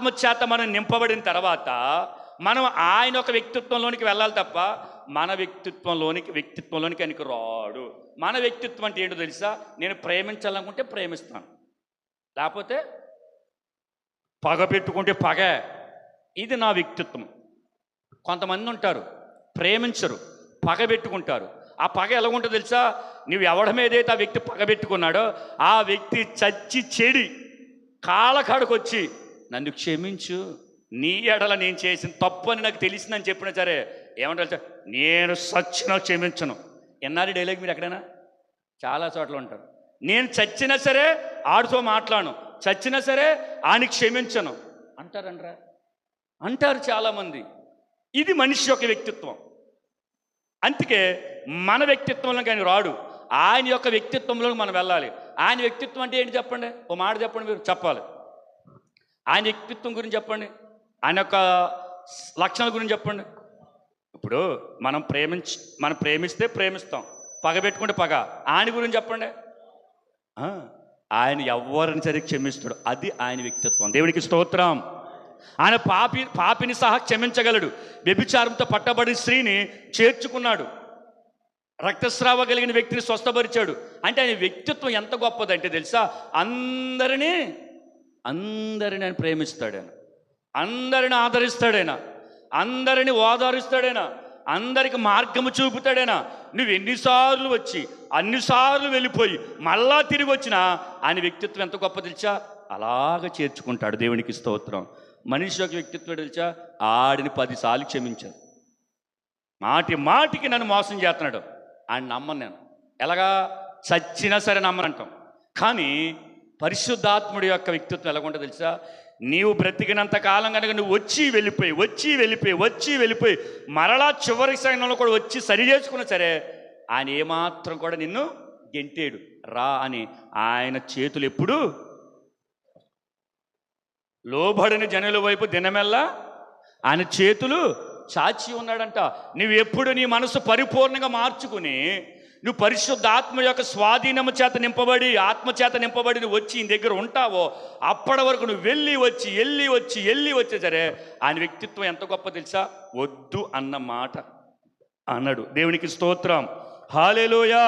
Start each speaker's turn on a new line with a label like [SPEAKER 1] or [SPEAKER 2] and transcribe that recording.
[SPEAKER 1] ఆత్మచేత మనం నింపబడిన తర్వాత మనం ఆయన ఒక వ్యక్తిత్వంలోనికి వెళ్ళాలి తప్ప మన వ్యక్తిత్వంలోనికి ఆయనకు రాడు. మన వ్యక్తిత్వం అంటే ఏంటో తెలుసా? నేను ప్రేమించాలనుకుంటే ప్రేమిస్తాను, లేకపోతే పగ పెట్టుకుంటే పగ. ఇది నా వ్యక్తిత్వం. కొంతమంది ఉంటారు ప్రేమించరు, పగ పెట్టుకుంటారు. ఆ పగ ఎలాగుంటుందో తెలుసా? నువ్వు ఎవడి మీద అయితే ఆ వ్యక్తి పగ పెట్టుకున్నాడో ఆ వ్యక్తి చచ్చి చెడి కాళ్ళకాడకు వచ్చి నన్ను క్షమించు, నీ ఎడల నేను చేసిన తప్పు అని నాకు తెలిసిందని చెప్పినా సరే ఏమంటారు? నేను సచ్చినా క్షమించను. ఎన్నారి డైలాగ్ మీరు ఎక్కడైనా? చాలా చోట్ల ఉంటారు. నేను చచ్చినా సరే ఆడితో మాట్లాడను, చచ్చినా సరే ఆడికి క్షమించను అంటారంటారా? అంటారు చాలామంది. ఇది మనిషి యొక్క వ్యక్తిత్వం. అందుకే మన వ్యక్తిత్వంలో కానీ రాడు, ఆయన యొక్క వ్యక్తిత్వంలో మనం వెళ్ళాలి. ఆయన వ్యక్తిత్వం అంటే ఏంటి చెప్పండి? ఓ మాట చెప్పండి, మీరు చెప్పాలి. ఆయన వ్యక్తిత్వం గురించి చెప్పండి, ఆయన యొక్క లక్షణాల గురించి చెప్పండి. ఇప్పుడు మనం ప్రేమిస్తే ప్రేమిస్తాం, పగ పెట్టుకుంటే పగ. ఆయన గురించి చెప్పండి. ఆయన ఎవరిని సరే క్షమిస్తాడు, అది ఆయన వ్యక్తిత్వం. దేవునికి స్తోత్రం. ఆయన పాపిని సహా క్షమించగలడు. వ్యభిచారంతో పట్టబడిన స్త్రీని చేర్చుకున్నాడు, రక్తస్రావ కలిగిన వ్యక్తిని స్వస్థపరిచాడు. అంటే ఆయన వ్యక్తిత్వం ఎంత గొప్పదంటే తెలుసా? అందరినీ ఆయన ప్రేమిస్తాడైనా, అందరిని ఆదరిస్తాడైనా, అందరిని ఓదారుస్తాడైనా, అందరికి మార్గము చూపుతాడైనా. నువ్వు ఎన్నిసార్లు వచ్చి అన్నిసార్లు వెళ్ళిపోయి మళ్ళా తిరిగి వచ్చినా ఆయన వ్యక్తిత్వం ఎంత గొప్ప తెలుసా? అలాగ చేర్చుకుంటాడు. దేవునికి స్తోత్రం. మనిషి యొక్క వ్యక్తిత్వం తెలుసా? ఆడిని 10 సార్లు క్షమించాడు, మాటికి నన్ను మోసం చేస్తున్నాడు, ఆయన నమ్మను నేను. ఎలాగా? చచ్చినా సరే నమ్మనంటాం. కానీ పరిశుద్ధాత్ముడి యొక్క వ్యక్తిత్వం ఎలాగుంటుందో తెలుసా? నీవు బ్రతికినంత కాలం కనుక నువ్వు వచ్చి వెళ్ళిపోయి మరలా చివరి సమయంలో కూడా వచ్చి సరి చేసుకున్నా సరే ఆయన ఏమాత్రం కూడా నిన్ను గెంటేడు. రా అని ఆయన చేతులు ఎప్పుడు లోబడిన జనుల వైపు దినమెల్లా ఆయన చేతులు చాచి ఉన్నాడంట. నువ్వు ఎప్పుడు నీ మనసు పరిపూర్ణంగా మార్చుకుని నువ్వు పరిశుద్ధాత్మ యొక్క స్వాధీనము చేత నింపబడి, ఆత్మచేత నింపబడి నువ్వు వచ్చి ఈ దగ్గర ఉంటావో అప్పటి వరకు నువ్వు వెళ్ళి వచ్చి సరే ఆయన వ్యక్తిత్వం ఎంత గొప్ప తెలుసా? వద్దు అన్న మాట అన్నాడు. దేవునికి స్తోత్రం. హల్లెలూయా.